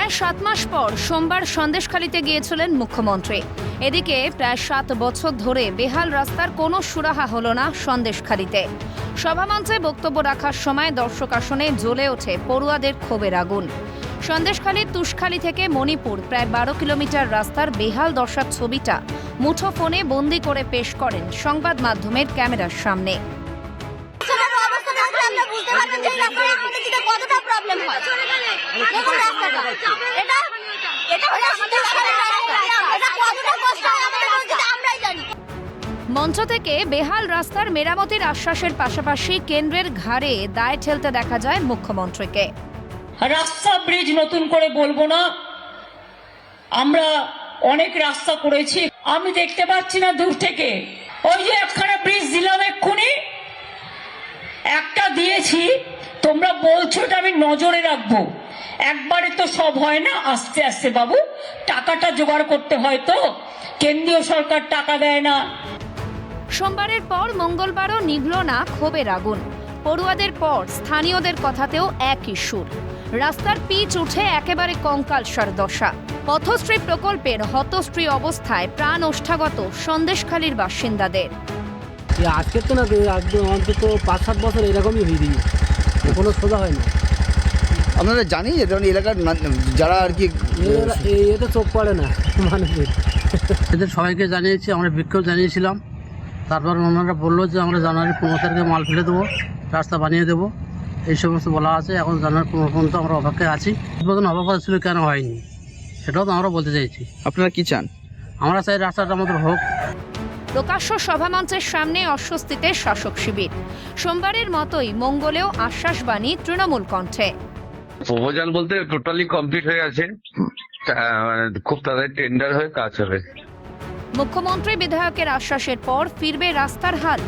প্রায় 7 মাস পর সোমবার সন্দেশখালীতে গিয়েছিলেন মুখ্যমন্ত্রী। এদিকে প্রায় 7 বছর ধরে বেহাল রাস্তার কোনো সুরাহা হলো না সন্দেশখালীতে। সভামঞ্চে বক্তব্য রাখার সময় দর্শক আসনে জ্বলে ওঠে পড়ুয়াদের ক্ষোভের আগুন। সন্দেশখালীর তুষখালী থেকে মণিপুর প্রায় 12 কিলোমিটার রাস্তার বেহাল দশার ছবিটা মুঠোফোনে বন্দি করে পেশ করেন সংবাদ মাধ্যমের ক্যামেরার সামনে। মঞ্চ থেকে বেহাল রাস্তার মেরামতির আশ্বাসের পাশাপাশি কেন্দ্রের ঘাড়ে দায় ঠেলতে দেখা যায় মুখ্যমন্ত্রীকে। রাস্তা ব্রিজ নতুন করে বলবো না, আমরা অনেক রাস্তা করেছি। আমি দেখতে পাচ্ছি না দূর থেকে, ওই যে একখানা ব্রিজ দিলাম এক্ষুনি, একটা দিয়েছি, তোমরা বলছো এটা আমি নজরে রাখবো। একবারে তো সব হয় না, আস্তে আস্তে বাবু, টাকাটা জোগাড় করতে হয়, তো কেন্দ্রীয় সরকার টাকা দেয় না। সোমবারের পর মঙ্গলবারও নিভল না ক্ষোভের আগুন। পড়ুয়াদের পর স্থানীয়দের কথাতেও একই সুর। রাস্তার পিচ উঠে একেবারে কঙ্কালসার দশা। পথশ্রী প্রকল্পের হতশ্রী অবস্থায় প্রাণ ওষ্ঠাগত সন্দেশখালীর বাসিন্দাদের। আজকে তো না, অন্তত 5-7 বছর এরকমই হয়ে দিই, কোনো সোজা হয় না। আপনারা জানি যে এলাকার যারা আর কি এ তো চোখ পড়ে না মানুষের। এদের সবাইকে জানিয়েছি, আমরা বিক্ষোভ জানিয়েছিলাম। তারপর ওনারা বললো যে আমরা জানুয়ারি 15 তারিখে মাল ফেলে দেবো, রাস্তা বানিয়ে দেবো, এই সমস্ত বলা আছে। এখন জানুয়ারি 15 পর্যন্ত আমরা অপেক্ষায় আছি। উদ্বোধন হওয়ার ছিল, কেন হয়নি সেটাও তো আমরা বলতে চাইছি। আপনারা কি চান? আমরা চাই রাস্তাটা আমাদের হোক। প্রকাশ্য সভামঞ্চের সামনে অস্বস্তিতে শাসক শিবির। সোমবারের মতোই মঙ্গলেও আশ্বাসবাণী তৃণমূল কণ্ঠে। প্রপোজাল বলতে টোটালি কমপ্লিট হয়ে গেছে, খুব তাড়াতাড়ি টেন্ডার হয়ে কাজ হবে। মুখ্যমন্ত্রী বিধায়কের আশ্বাসের পর ফিরবে রাস্তার হাল।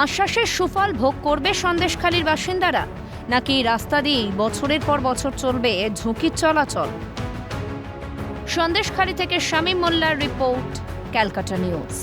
আশ্বাসের সুফল ভোগ করবে সন্দেশখালীর বাসিন্দারা, নাকি রাস্তা দিয়েই বছরের পর বছর চলবে ঝুঁকির চলাচল? সন্দেশখালী থেকে শামীম মোল্লার রিপোর্ট, ক্যালকাটা নিউজ।